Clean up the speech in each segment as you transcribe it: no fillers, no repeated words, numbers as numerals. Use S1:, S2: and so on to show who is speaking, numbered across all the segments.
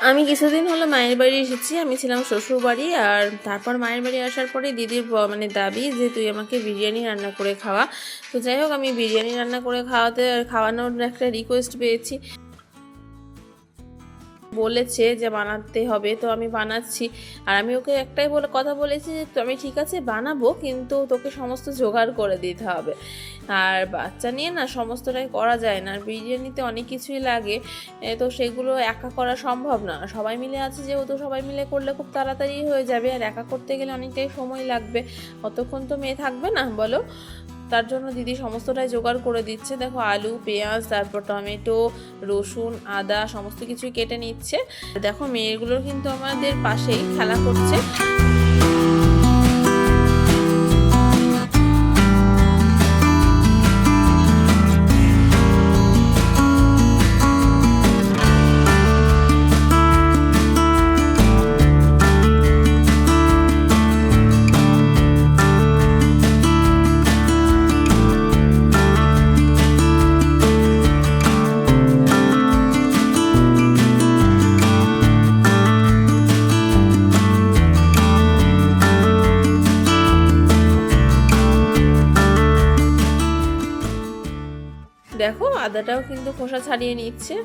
S1: আমি কিছুদিন হলো মায়ের বাড়ি এসেছি। আমি ছিলাম শ্বশুর বাড়ি, আর তারপর মায়ের বাড়ি আসার পরে দিদির মানে দাবি যে তুই আমাকে বিরিয়ানি রান্না করে খাওয়া। তো যাই হোক, আমি বিরিয়ানি রান্না করে খাওয়ানোর একটা রিকোয়েস্ট পেয়েছি, বলেছে যে বানাতে হবে, তো আমি বানাচ্ছি। আর আমি ওকে একটাই কথা বলেছি যে আমি ঠিক আছে বানাবো, কিন্তু তোকে সমস্ত জোগাড় করে দিতে হবে। আর বাচ্চা নিয়ে না সমস্তটাই করা যায় না, আর বিরিয়ানিতে অনেক কিছুই লাগে, তো সেগুলো একা করা সম্ভব না। সবাই মিলে আছে যেহেতু, সবাই মিলে করলে খুব তাড়াতাড়ি হয়ে যাবে, আর একা করতে গেলে অনেকটাই সময় লাগবে, অতক্ষণ তো মেয়ে থাকবে না বলো। তার জন্য দিদি সমস্তটাই জোগাড় করে দিচ্ছে। দেখো, আলু, পেঁয়াজ, তারপর টমেটো, রসুন, আদা সমস্ত কিছুই কেটে নিচ্ছে। দেখো, মেয়েগুলো কিন্তু আমাদের পাশেই খেলা করছে। দেখো, আদাটাও কিন্তু খোসা ছাড়িয়ে নিচ্ছে।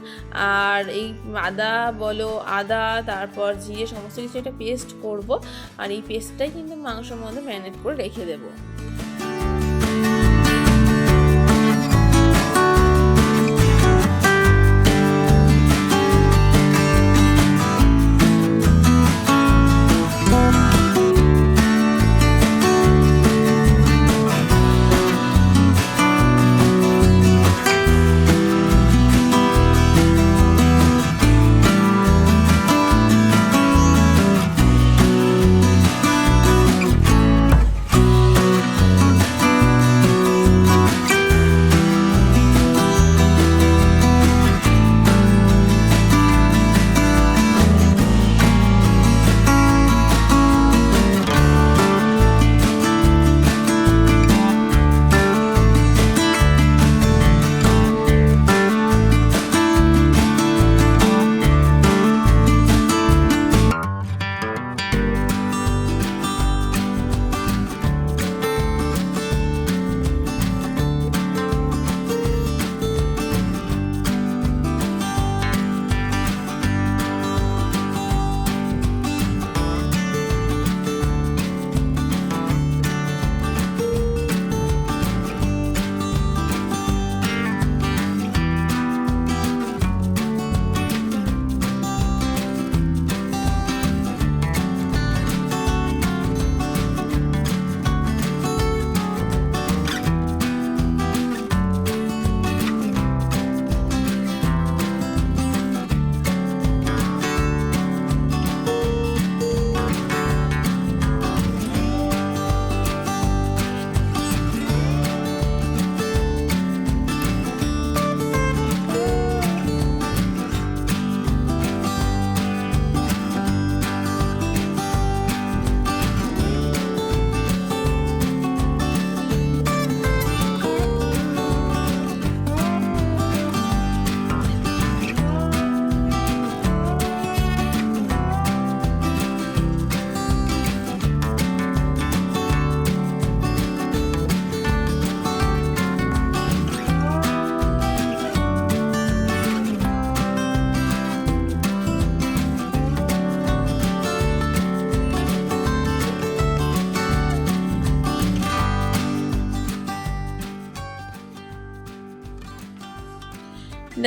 S1: আর এই আদা বলো, আদা তারপর জিরে সমস্ত কিছু একটা পেস্ট করব, আর এই পেস্টটাই কিন্তু মাংসের মধ্যে ম্যারিনেট করে রেখে দেবো।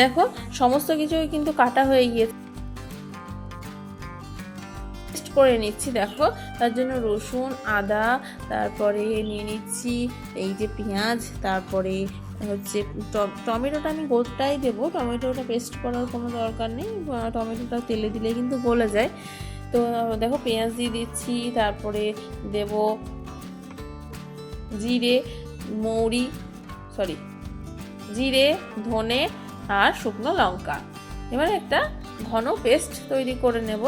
S1: দেখো, সমস্ত কিছুই কিন্তু কাটা হয়ে গিয়েছে, করে নিচ্ছি। দেখো, তার জন্য রসুন, আদা, তারপরে নিয়ে নিচ্ছি এই যে পেঁয়াজ, তারপরে হচ্ছে টমেটোটা আমি গোটাই দেবো, টমেটোটা পেস্ট করার কোনো দরকার নেই, টমেটোটা তেলে দিলে কিন্তু গলে যায়। তো দেখো, পেঁয়াজ দিয়ে দিচ্ছি, তারপরে দেব জিরে, ধনে আর শুকনো লঙ্কা। এবার একটা ঘন পেস্ট তৈরি করে নেব।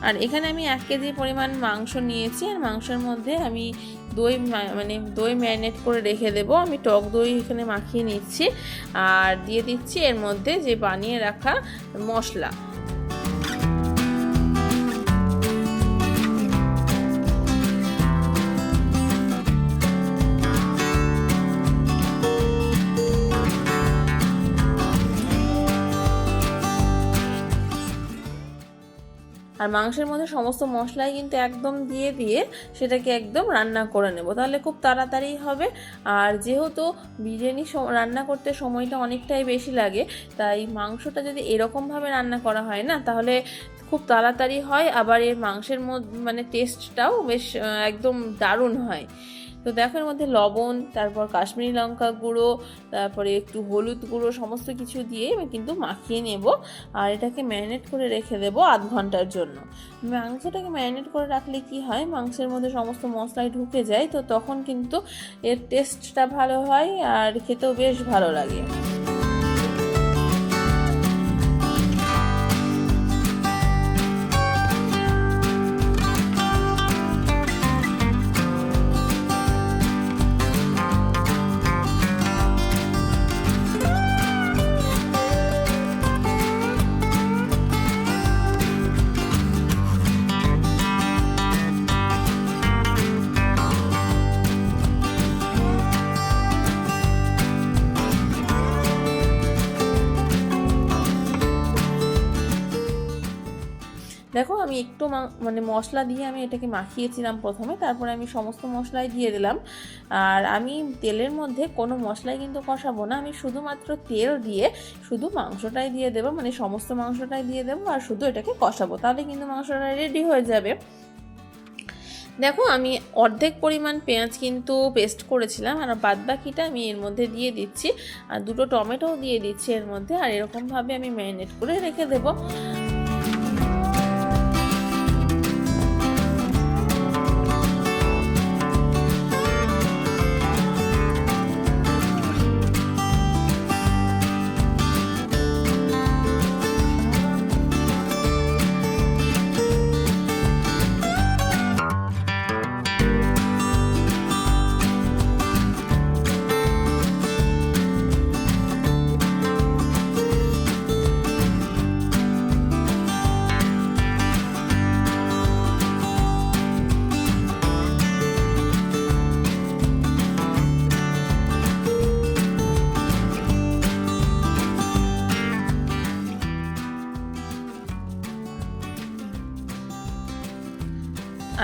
S1: আর এখানে আমি 1 কেজি পরিমাণ মাংস নিয়েছি, আর মাংসের মধ্যে আমি দই ম্যারিনেট করে রেখে দেবো। আমি টক দই এখানে মাখিয়ে নিচ্ছি আর দিয়ে দিচ্ছি এর মধ্যে যে বানিয়ে রাখা মশলা। আর মাংসের মধ্যে সমস্ত মশলাই কিন্তু একদম দিয়ে সেটাকে একদম রান্না করে নেব, তাহলে খুব তাড়াতাড়ি হবে। আর যেহেতু বিরিয়ানি রান্না করতে সময়টা অনেকটাই বেশি লাগে, তাই মাংসটা যদি এরকমভাবে রান্না করা হয় না, তাহলে খুব তাড়াতাড়ি হয়। আবার এর মাংসের মধ্যে টেস্টটাও বেশ একদম দারুণ হয়। তো দেখো এর মধ্যে লবণ, তারপর কাশ্মীরি লঙ্কা গুঁড়ো, তারপরে একটু হলুদ গুঁড়ো সমস্ত কিছু দিয়ে আমি কিন্তু মাখিয়ে নেব। আর এটাকে ম্যারিনেট করে রেখে দেবো 1/2 ঘন্টার জন্য। মাংসটাকে ম্যারিনেট করে রাখলে কি হয়, মাংসের মধ্যে সমস্ত মশলাই ঢুকে যায়, তো তখন কিন্তু এর টেস্টটা ভালো হয় আর খেতেও বেশ ভালো লাগে। দেখো আমি একটু মশলা দিয়ে আমি এটাকে মাখিয়েছিলাম প্রথমে, তারপরে আমি সমস্ত মশলাই দিয়ে দিলাম। আর আমি তেলের মধ্যে কোনো মশলাই কিন্তু কষাবো না, আমি শুধুমাত্র তেল দিয়ে শুধু মাংসটাই দিয়ে দেবো, সমস্ত মাংসটাই দিয়ে দেবো আর শুধু এটাকে কষাবো, তাহলে কিন্তু মাংসটা রেডি হয়ে যাবে। দেখো আমি অর্ধেক পরিমাণ পেঁয়াজ কিন্তু পেস্ট করেছিলাম, আর বাদবাকিটা আমি এর মধ্যে দিয়ে দিচ্ছি, আর 2টো টমেটোও দিয়ে দিচ্ছি এর মধ্যে। আর এরকমভাবে আমি ম্যারিনেট করে রেখে দেবো।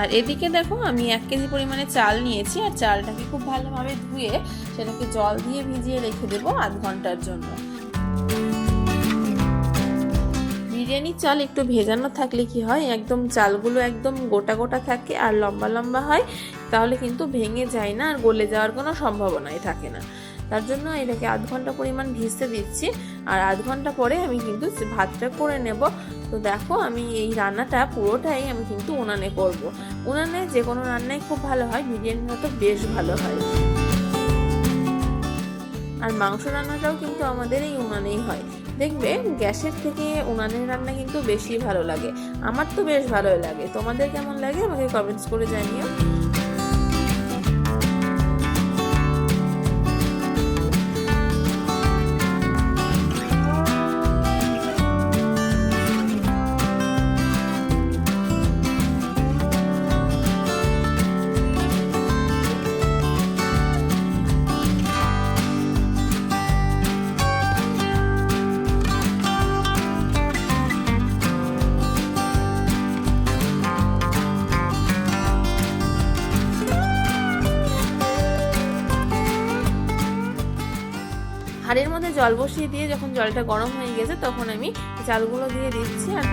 S1: আর এদিকে দেখো আমি 1 কেজি পরিমাণে চাল নিয়েছি, আর চালটাকে খুব ভালোভাবে ধুয়ে সেটাকে জল দিয়ে ভিজিয়ে রেখে দেবো 1/2 ঘন্টার জন্য। বিরিয়ানির চাল একটু ভেজানো থাকলে কি হয়, একদম চালগুলো একদম গোটা গোটা থাকে আর লম্বা লম্বা হয়, তাহলে কিন্তু ভেঙে যায় না আর গলে যাওয়ার কোনো সম্ভাবনাই থাকে না। তার জন্য এটাকে 1/2 ঘন্টা পরিমাণ ভিজতে দিচ্ছি, আর 1/2 ঘন্টা পরে আমি কিন্তু ভাতটা করে নেব। তো দেখো আমি এই রান্নাটা পুরোটাই আমি কিন্তু উনানে করব। উনানে যে কোনো রান্নাই খুব ভালো হয়, বিরিয়ানিটা তো বেশ ভালো হয়। আর মাংস রান্নাটাও কিন্তু আমাদের এই উনানেই হয়। দেখবে গ্যাসের থেকে উনানের রান্না কিন্তু বেশি ভালো লাগে, আমার তো বেশ ভালোই লাগে। তোমাদের কেমন লাগে আমাকে কমেন্টস করে জানিও। হাঁড়ির মধ্যে জল বসিয়ে দিয়ে যখন জলটা গরম হয়ে গেছে, তখন আমি চালগুলো দিয়ে দিচ্ছি। আর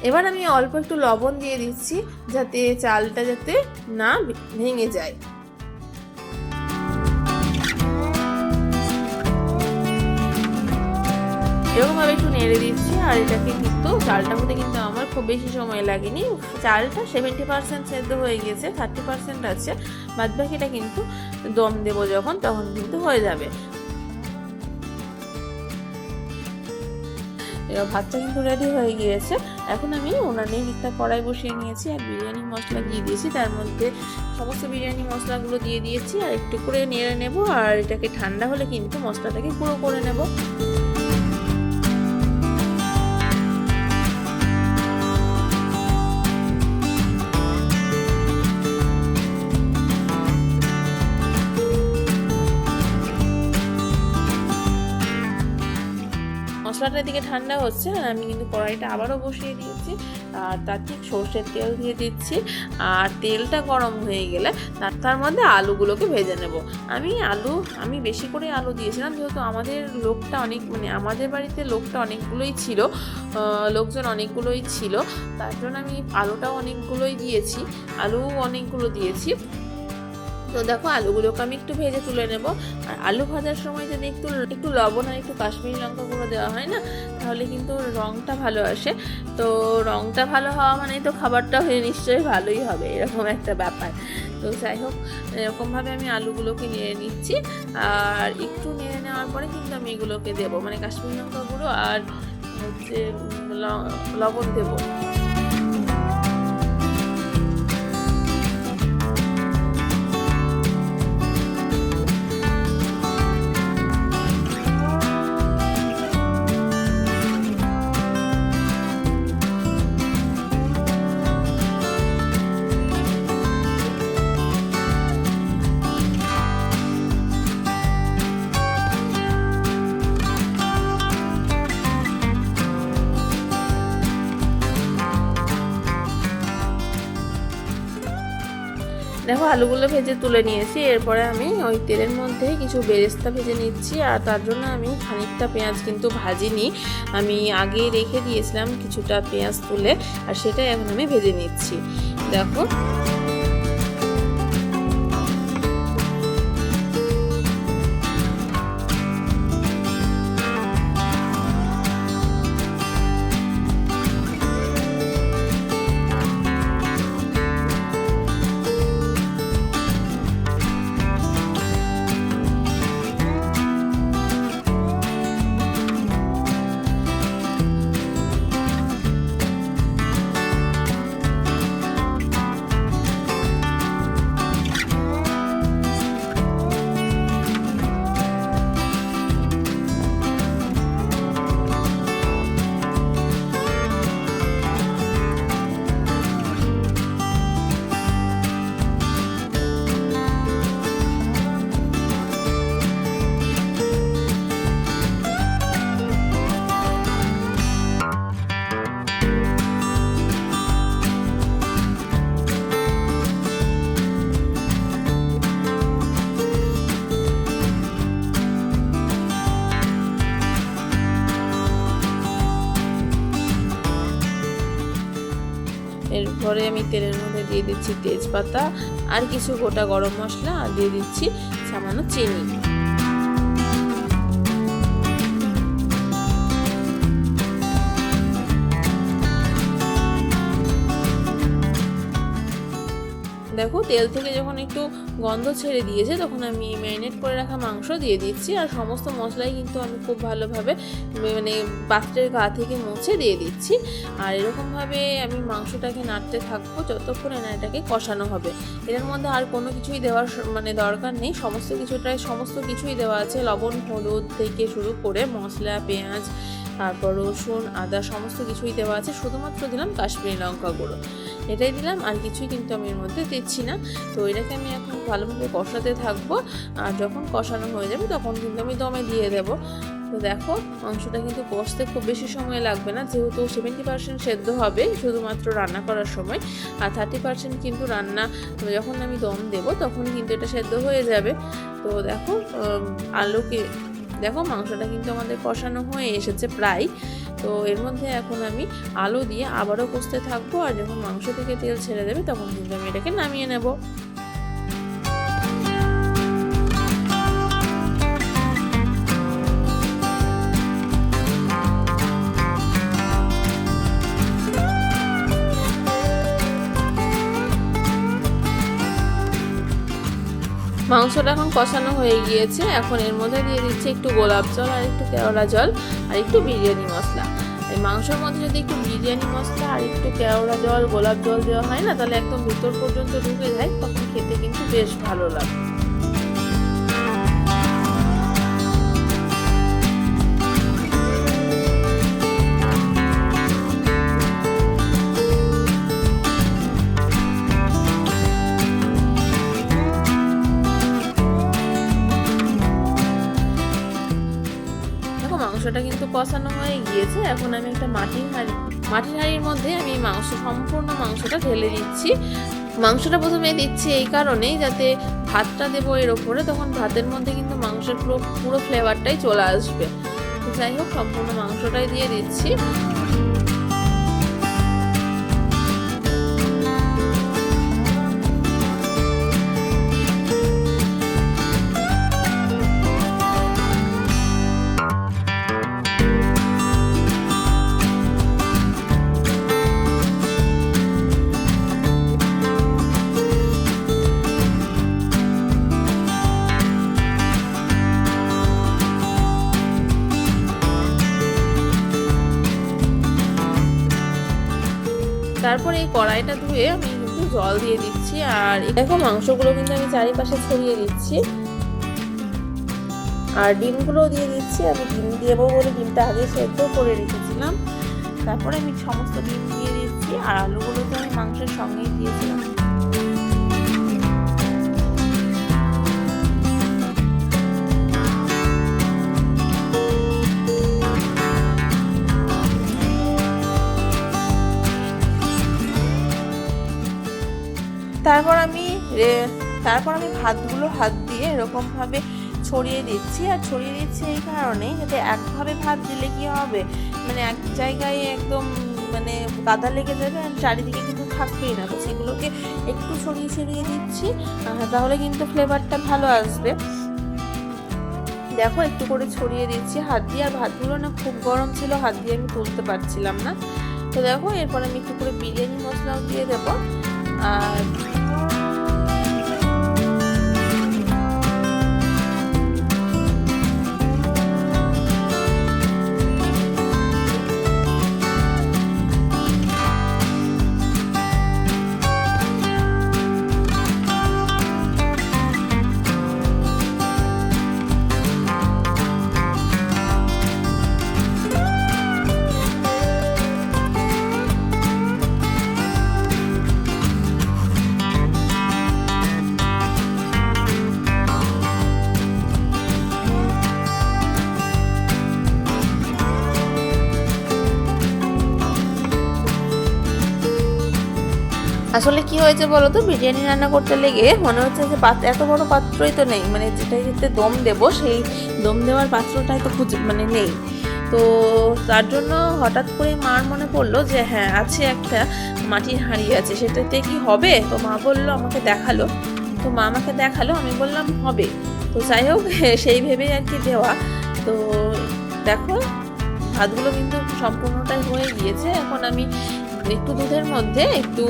S1: এবার আমি অল্প একটু লবণ দিয়ে দিচ্ছি যাতে চালটা যাতে না ভেঙে যায়। এরকমভাবে একটু নেড়ে দিচ্ছি। আর এটাকে কিন্তু চালটা হতে কিন্তু আমার খুব বেশি সময় লাগেনি, চালটা 70% সেদ্ধ হয়ে গেছে, 30% আছে, বাদ বাকিটা কিন্তু দম দেবো যখন তখন কিন্তু হয়ে যাবে। এবার ভাতটা কিন্তু রেডি হয়ে গিয়েছে। এখন আমি উনানে একটা কড়াই বসিয়ে নিয়েছি আর বিরিয়ানি মশলা দিয়ে দিয়েছি, তার মধ্যে সমস্ত বিরিয়ানি মশলাগুলো দিয়ে দিয়েছি আর একটু করে নেড়ে নেব। আর এটাকে ঠান্ডা হলে কিন্তু মশলাটাকে গুঁড়ো করে নেব। মশলাটা এদিকে ঠান্ডা হচ্ছে আর আমি কিন্তু কড়াইটা আবারও বসিয়ে দিয়েছি আর তার ঠিক সর্ষের তেল দিয়ে দিচ্ছি। আর তেলটা গরম হয়ে গেলে তার মধ্যে আলুগুলোকে ভেজে নেব। আমি বেশি করে আলু দিয়েছিলাম, যেহেতু আমাদের লোকটা অনেক আমাদের বাড়িতে লোকটা অনেকগুলোই ছিল, লোকজন অনেকগুলোই ছিল, তার জন্য আমি আলুটাও অনেকগুলোই দিয়েছি, অনেকগুলো দিয়েছি। তো দেখো আলুগুলোকে আমি একটু ভেজে তুলে নেব। আর আলু ভাজার সময় যদি একটু লবণ আর একটু কাশ্মীরি লঙ্কা গুঁড়ো দেওয়া হয় না, তাহলে কিন্তু রঙটা ভালো আসে। তো রঙটা ভালো হওয়া মানেই তো খাবারটা হয়ে নিশ্চয়ই ভালোই হবে, এরকম একটা ব্যাপার। তো যাই হোক, এরকমভাবে আমি আলুগুলোকে নেড়ে নিচ্ছি। আর একটু নেড়ে নেওয়ার পরে কিন্তু আমি এগুলোকে দেবো, কাশ্মীরি লঙ্কা গুঁড়ো আর হচ্ছে লবণ দেবো। দেখো আলুগুলো ভেজে তুলে নিয়েছি। এরপরে আমি ওই তেলের মধ্যে কিছু বেরেস্তা ভেজে নিচ্ছি। আর তার জন্য আমি খানিকটা পেঁয়াজ কিন্তু ভাজিনি, আমি আগে রেখে দিয়েছিলাম কিছুটা পেঁয়াজ তুলে, আর সেটাই এখন আমি ভেজে নিচ্ছি। দেখো এরপরে আমি তেলের মধ্যে দিয়ে দিচ্ছি তেজপাতা আর কিছু গোটা গরম মশলা, আর দিয়ে দিচ্ছি সামান্য চিনি। দেখো তেল থেকে যখন একটু গন্ধ ছেড়ে দিয়েছে তখন আমি ম্যারিনেট করে রাখা মাংস দিয়ে দিচ্ছি। আর সমস্ত মশলাই কিন্তু আমি খুব ভালোভাবে পাত্রের গা থেকে মুছে দিয়ে দিচ্ছি। আর এরকমভাবে আমি মাংসটাকে নাড়তে থাকবো যতক্ষণে না এটাকে কষানো হবে। এর মধ্যে আর কোনো কিছুই দেওয়ার দরকার নেই, সমস্ত কিছুই দেওয়া আছে, লবণ হলুদ থেকে শুরু করে মশলা, পেঁয়াজ, তারপর রসুন, আদা সমস্ত কিছুই দেওয়া আছে, শুধুমাত্র দিলাম কাশ্মীরি লঙ্কা গুঁড়ো, এটাই দিলাম, আর কিছুই কিন্তু আমি এর মধ্যে দিচ্ছি না। তো এটাকে আমি এখন ভালোভাবে কষাতে থাকবো। আর যখন কষানো হয়ে যাবে তখন কিন্তু আমি দমে দিয়ে দেবো। তো দেখো মাংসটা কিন্তু কষতে খুব বেশি সময় লাগবে না, যেহেতু 70% সেদ্ধ হবে শুধুমাত্র রান্না করার সময়, আর 30% কিন্তু রান্না যখন আমি দম দেবো তখন কিন্তু এটা সেদ্ধ হয়ে যাবে। তো দেখো মাংসটা কিন্তু আমাদের কষানো হয়ে এসেছে প্রায়। তো তো এর মধ্যে এখন আমি আলু দিয়ে আবারও কষতে থাকবো, আর যখন মাংস থেকে তেল ছেড়ে দেবে তখন কিন্তু আমি এটাকে নামিয়ে নেব। মাংসটা এখন কষানো হয়ে গিয়েছে, এখন এর মধ্যে দিয়ে দিচ্ছি একটু গোলাপ জল আর একটু কেওড়া জল আর একটু বিরিয়ানি মশলা। এই মাংসের মধ্যে যদি একটু বিরিয়ানি মশলা আর একটু কেওড়া জল গোলাপ জল দেওয়া হয় না, তাহলে একদম ভিতর পর্যন্ত ঢুকে যায়, তখন খেতে কিন্তু বেশ ভালো লাগে। মাংসটা কিন্তু কষানো হয়ে গিয়েছে, এখন আমি একটা মাটির হাঁড়ির মধ্যে আমি সম্পূর্ণ মাংসটা ঢেলে দিচ্ছি। মাংসটা প্রথমে দিচ্ছি এই কারণেই যাতে ভাতটা দেবো এর ওপরে, তখন ভাতের মধ্যে কিন্তু মাংসের পুরো ফ্লেভারটাই চলে আসবে। তো যাই হোক, সম্পূর্ণ মাংসটাই দিয়ে দিচ্ছি। তারপরে এই কড়াইটা ধুয়ে আমি কিন্তু জল দিয়ে দিচ্ছি, আর দেখো মাংসগুলো কিন্তু আমি চারিপাশে ছড়িয়ে দিচ্ছি, আর ডিমগুলো দিয়ে দিচ্ছি। আমি ডিম দেবো বলে ডিমটা আগে সেদ্ধ করে রেখেছিলাম, তারপরে আমি সমস্ত ডিম দিয়ে দিচ্ছি, আর আলুগুলো তো আমি মাংসের সঙ্গেই দিয়েছিলাম। তারপর আমি ভাতগুলো হাত দিয়ে এরকমভাবে ছড়িয়ে দিচ্ছি, আর ছড়িয়ে দিচ্ছি এই কারণে যাতে একভাবে ভাত দিলে কি হবে, মানে এক জায়গায় একদম মানে গাদা লেগে যাবে, আর চারিদিকে কিন্তু থাকবেই না। তো সেগুলোকে একটু ছড়িয়ে দিচ্ছি, তাহলে কিন্তু ফ্লেভারটা ভালো আসবে। দেখো একটু করে ছড়িয়ে দিচ্ছি হাত দিয়ে, আর ভাতগুলো না খুব গরম ছিল, হাত দিয়ে আমি তুলতে পারছিলাম না। তো দেখো এরপর আমি একটু করে বিরিয়ানি মশলাও দিয়ে দেবো, আর আসলে কি হয়েছে বলো তো, বিরিয়ানি রান্না করতে লেগে মনে হচ্ছে যে এত বড় পাত্রই তো নেই, মানে যেটাতে দম দেবো সেই দম দেওয়ার পাত্রটাই তো মানে নেই। তো তার জন্য হঠাৎ করে মার মনে পড়লো যে হ্যাঁ আছে একটা মাটির হাঁড়ি আছে, সেটাতে কি হবে। তো মা বললো, আমাকে দেখালো, তো মা আমাকে দেখালো, আমি বললাম হবে। তো যাই হোক সেই ভেবেই আর কি দেওয়া। তো দেখো ভাতগুলো কিন্তু সম্পূর্ণটাই হয়ে গিয়েছে। এখন আমি একটু দুধের মধ্যে একটু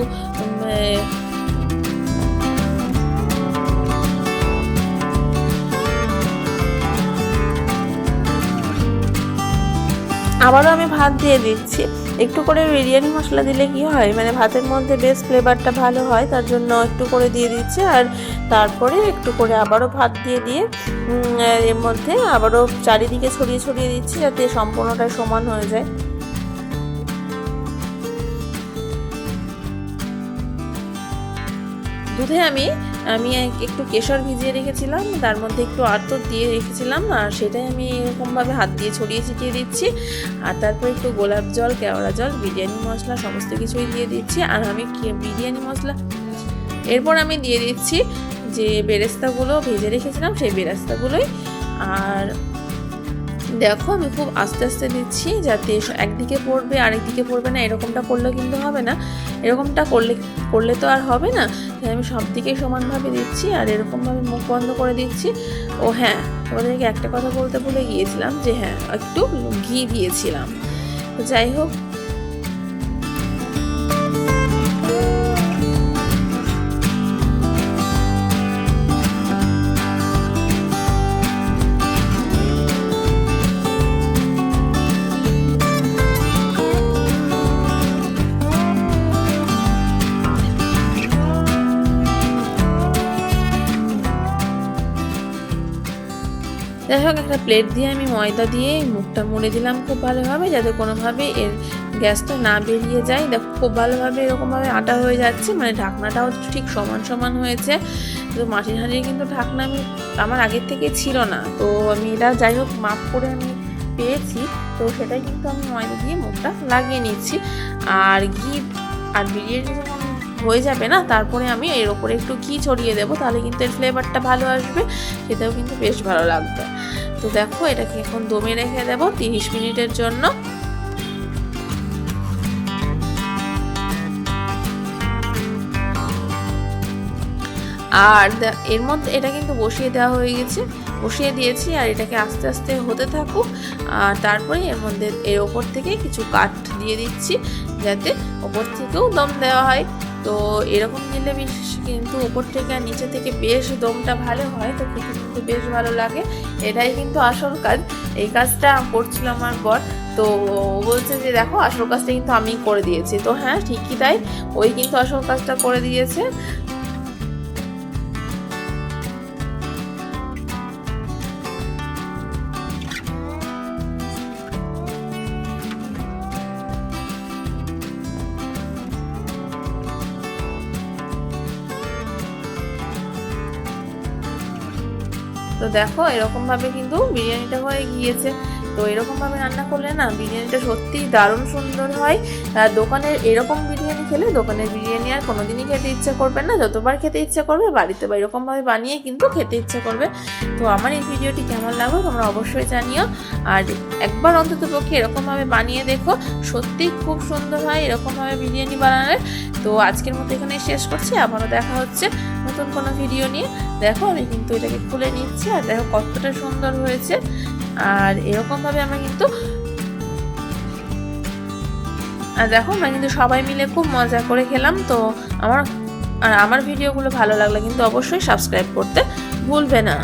S1: আবারও আমি ভাত দিয়ে দিচ্ছি। একটু করে বিরিয়ানি মশলা দিলে কি হয়, মানে ভাতের মধ্যে বেশ ফ্লেভারটা ভালো হয়, তার জন্য একটু করে দিয়ে দিচ্ছি। আর তারপরে একটু করে আবারও ভাত দিয়ে এর মধ্যে আবারও চারিদিকে ছড়িয়ে দিচ্ছি, যাতে সম্পূর্ণটা সমান হয়ে যায়। দুধে আমি একটু কেশর ভিজিয়ে রেখেছিলাম, তার মধ্যে একটু আতর দিয়ে রেখেছিলাম, আর সেটাই আমি এরকমভাবে হাত দিয়ে ছড়িয়ে ছিটিয়ে দিচ্ছি। আর তারপর একটু গোলাপ জল, কেওড়া জল, বিরিয়ানি মশলা সমস্ত কিছুই দিয়ে দিচ্ছি। আর আমি বিরিয়ানি মশলা এরপর আমি দিয়ে দিচ্ছি যে বেরেস্তাগুলো ভেজে রেখেছিলাম, সেই বেরেস্তাগুলোই। আর দেখো আমি খুব আস্তে আস্তে দিচ্ছি, যাতে একদিকে পড়বে আরেকদিকে পড়বে না, এরকমটা করলে কিন্তু হবে না। এরকমটা করলে তো আর হবে না, তাই আমি সব দিকেই সমানভাবে দিচ্ছি আর এরকমভাবে মুখ বন্ধ করে দিচ্ছি। ও হ্যাঁ, তোমাদেরকে একটা কথা বলতে ভুলে গিয়েছিলাম যে হ্যাঁ, একটু ঘি দিয়েছিলাম। তো যাই হোক, যাই হোক একটা প্লেট দিয়ে আমি ময়দা দিয়ে মুখটা মুড়ে দিলাম খুব ভালোভাবে, যাতে কোনোভাবে এর গ্যাসটা না বেরিয়ে যায়। দেখো খুব ভালোভাবে এরকমভাবে আটা হয়ে যাচ্ছে, মানে ঢাকনাটাও ঠিক সমান সমান হয়েছে। তো মাটির হাঁড়ির কিন্তু ঢাকনা আমার আগের থেকে ছিল না, তো আমি এটা যাই হোক মাপ করে আমি পেয়েছি, তো সেটাই কিন্তু আমি ময়দা দিয়ে মুখটা লাগিয়ে নিচ্ছি। আর ঘি আর বিরিয়ানি যখন হয়ে যাবে না, তারপরে আমি এর ওপরে একটু ঘি ছড়িয়ে দেবো, তাহলে কিন্তু এর ফ্লেভারটা ভালো আসবে, সেটাও কিন্তু বেশ ভালো লাগবে। তো দেখো এটাকে এখন দমে রেখে দেবো 30 মিনিটের জন্য। আর এর মধ্যে এটা কিন্তু বসিয়ে দেওয়া হয়ে গেছে, বসিয়ে দিয়েছি আর এটাকে আস্তে আস্তে হতে থাকুক। আর তারপরে এর মধ্যে এর ওপর থেকে কিছু কাঠ দিয়ে দিচ্ছি, যাতে ওপর থেকেও দম দেওয়া হয়। তো এরকম দিলে বেশ কিন্তু ওপর থেকে আর নিচে থেকে বেশ দমটা ভালো হয়, তো খেতে কিন্তু বেশ ভালো লাগে। এটাই কিন্তু আসল কাজ, এই কাজটা করছিল আমার বর। তো বলছে যে দেখো আসল কাজটা কিন্তু আমি করে দিয়েছি। তো হ্যাঁ ঠিকই তাই, ওই কিন্তু আসল কাজটা করে দিয়েছে। তো দেখো এরকমভাবে কিন্তু বিরিয়ানিটা হয়ে গিয়েছে। তো এরকমভাবে রান্না করলে না বিরিয়ানিটা সত্যিই দারুণ সুন্দর হয়। আর দোকানের এরকম বিরিয়ানি খেলে দোকানের বিরিয়ানি আর কোনোদিনই খেতে ইচ্ছে করবে না, যতবার খেতে ইচ্ছে করবে বাড়িতে বা এরকমভাবে বানিয়ে কিন্তু খেতে ইচ্ছে করবে। তো আমার এই ভিডিওটি কেমন লাগলো তোমরা অবশ্যই জানিও, আর একবার অন্তত পক্ষে এরকমভাবে বানিয়ে দেখো, সত্যিই খুব সুন্দর হয় এরকমভাবে বিরিয়ানি বানালে। তো আজকের মতো এখানে শেষ করছি, আবারও দেখা হচ্ছে নতুন কোনো ভিডিও নিয়ে। দেখো আমি কিন্তু এটাকে খুলে নিচ্ছি আর দেখো কতটা সুন্দর হয়েছে। আর এরকমভাবে আমরা কিন্তু দেখো আমরা কিন্তু সবাই মিলে খুব মজা করে খেলাম। তো আমার ভিডিওগুলো ভালো লাগলে কিন্তু অবশ্যই সাবস্ক্রাইব করতে ভুলবে না।